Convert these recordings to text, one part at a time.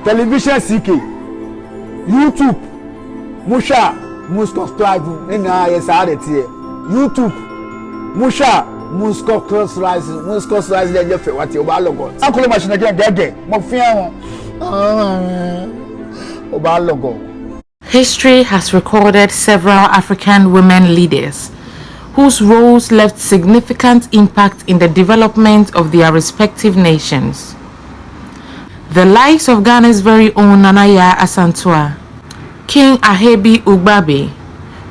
television CK, YouTube, Musha, subscribe, yes, I had here. YouTube, Musha, subscribe, what you are logo. Uncle Machine again, History has recorded several African women leaders whose roles left significant impact in the development of their respective nations. The likes of Ghana's very own Nanaya Asantua, King Ahebi Ugbabe,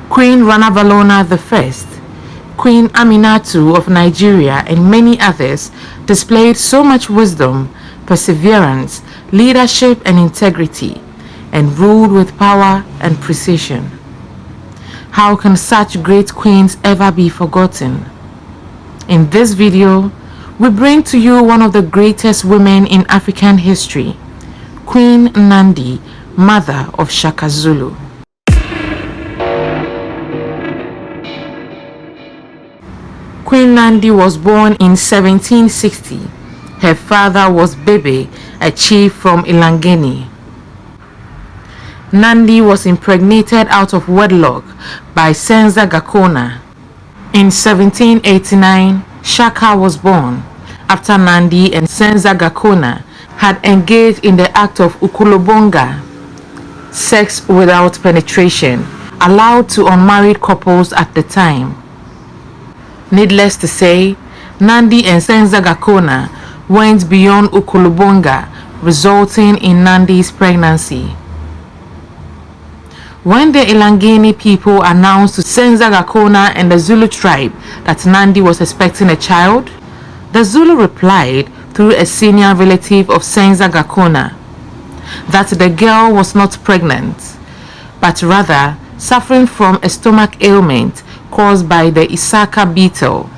Queen Rana Valona I, Queen Aminatu of Nigeria, and many others displayed so much wisdom, perseverance, leadership, and integrity, and ruled with power and precision. How can such great queens ever be forgotten? In this video, we bring to you one of the greatest women in African history, Queen Nandi, mother of Shaka Zulu. Queen Nandi was born in 1760. Her father was Bebe, a chief from Ilangeni. Nandi was impregnated out of wedlock by Senza Gakona. In 1789, Shaka was born, after Nandi and Senza Gakona had engaged in the act of ukulobonga, sex without penetration, allowed to unmarried couples at the time. Needless to say, Nandi and Senza Gakona went beyond ukulobonga, resulting in Nandi's pregnancy. When the Ilangeni people announced to Senza Gakona and the Zulu tribe that Nandi was expecting a child, the Zulu replied through a senior relative of Senza Gakona that the girl was not pregnant, but rather suffering from a stomach ailment caused by the Isaka beetle,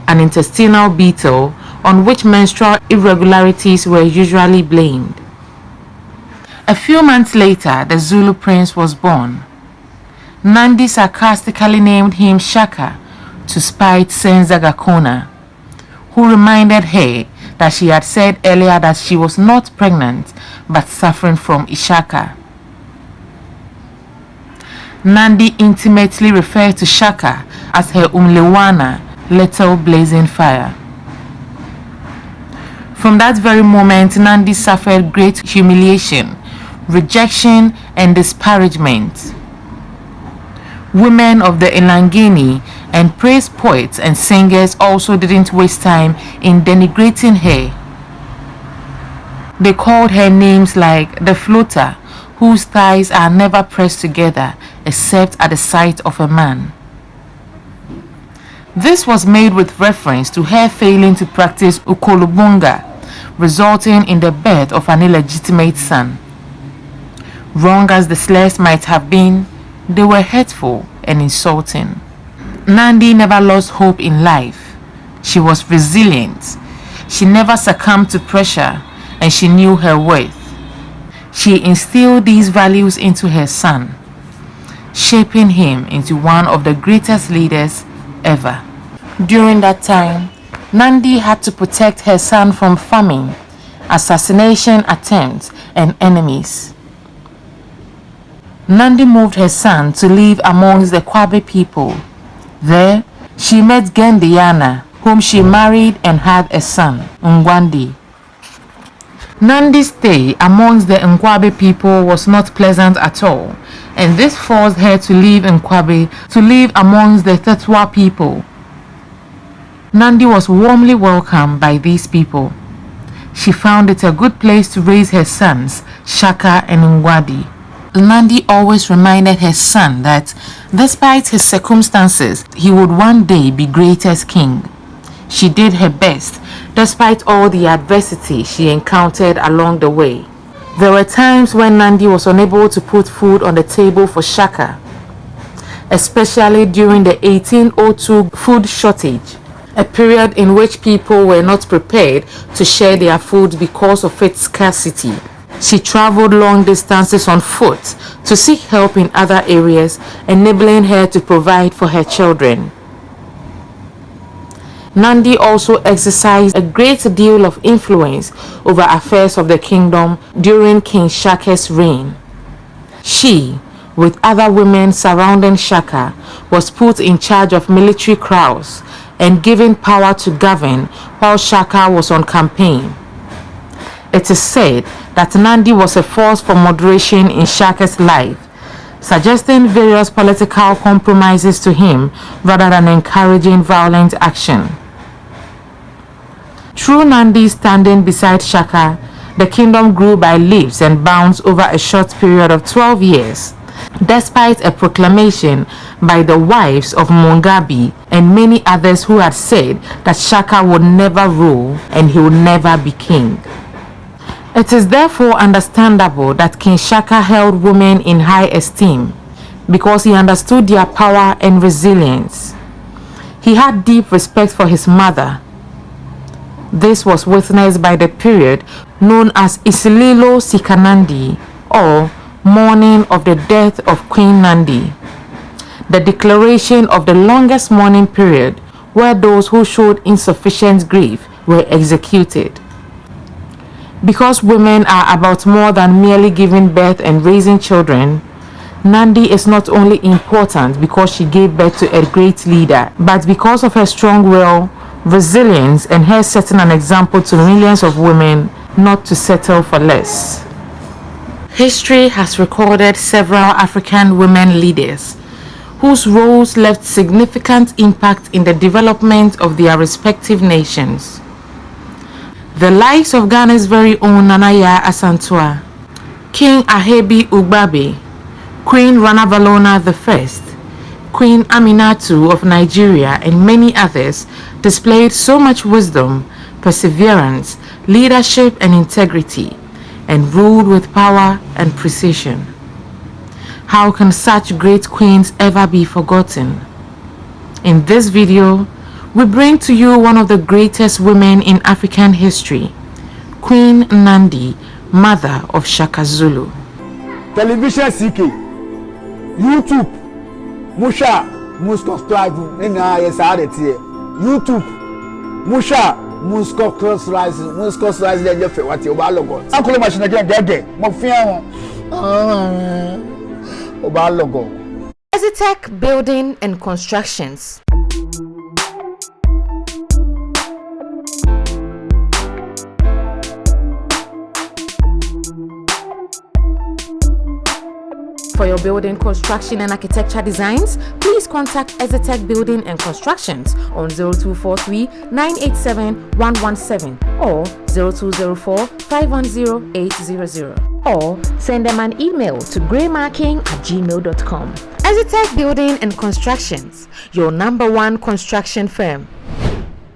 an intestinal beetle on which menstrual irregularities were usually blamed. A few months later, the Zulu prince was born. Nandi sarcastically named him Shaka to spite Senza Gakona, who reminded her that she had said earlier that she was not pregnant but suffering from Ishaka. Nandi intimately referred to Shaka as her Umlewana, little blazing fire. From that very moment, Nandi suffered great humiliation, rejection, and disparagement. Women of the Ilangeni and praise poets and singers also didn't waste time in denigrating her. They called her names like the floater, whose thighs are never pressed together except at the sight of a man. This was made with reference to her failing to practice ukolobonga, resulting in the birth of an illegitimate son. Wrong as the slurs might have been, they were hurtful and insulting. Nandi never lost hope in life. She was resilient. She never succumbed to pressure, and she knew her worth. She instilled these values into her son, shaping him into one of the greatest leaders ever. During that time, Nandi had to protect her son from famine, assassination attempts, and enemies. Nandi moved her son to live amongst the Kwabe people. There, she met Gendiana, whom she married and had a son, Ngwandi. Nandi's stay amongst the Nkwabe people was not pleasant at all, and this forced her to leave Nkwabe to live amongst the Tetwa people. Nandi was warmly welcomed by these people. She found it a good place to raise her sons, Shaka and Ngwadi. Nandi always reminded her son that, despite his circumstances, he would one day be greatest king. She did her best, despite all the adversity she encountered along the way. There were times when Nandi was unable to put food on the table for Shaka, especially during the 1802 food shortage, a period in which people were not prepared to share their food because of its scarcity. She traveled long distances on foot to seek help in other areas, enabling her to provide for her children. Nandi also exercised a great deal of influence over affairs of the kingdom during King Shaka's reign. She, with other women surrounding Shaka, was put in charge of military crowds and given power to govern while Shaka was on campaign. It is said that Nandi was a force for moderation in Shaka's life, suggesting various political compromises to him rather than encouraging violent action. Through Nandi standing beside Shaka, the kingdom grew by leaps and bounds over a short period of 12 years, despite a proclamation by the wives of Mungabi and many others who had said that Shaka would never rule and he would never be king. It is therefore understandable that King Shaka held women in high esteem because he understood their power and resilience. He had deep respect for his mother. This was witnessed by the period known as Isililo Sikanandi, or mourning of the death of Queen Nandi, the declaration of the longest mourning period where those who showed insufficient grief were executed. Because women are about more than merely giving birth and raising children, Nandi is not only important because she gave birth to a great leader, but because of her strong will, resilience, and her setting an example to millions of women not to settle for less. History has recorded several African women leaders whose roles left significant impact in the development of their respective nations. The likes of Ghana's very own Nana Yaa Asantewaa, King Ahebi Ugbabe, Queen Rana Valona I, Queen Aminatu of Nigeria, and many others displayed so much wisdom, perseverance, leadership, and integrity, and ruled with power and precision. How can such great queens ever be forgotten? In this video, we bring to you one of the greatest women in African history, Queen Nandi, mother of Shaka Zulu. Television CK, YouTube, Musha, subscribe, YouTube, Musha, subscribe, what you logo. Uncle machine again, logo. Ezitech Building and Constructions. For your building, construction, and architecture designs, please contact Ezitech Building and Constructions on 0243 987 117 or 0204 510 800, or send them an email to greymarking@gmail.com. Ezitech Building and Constructions, your #1 construction firm.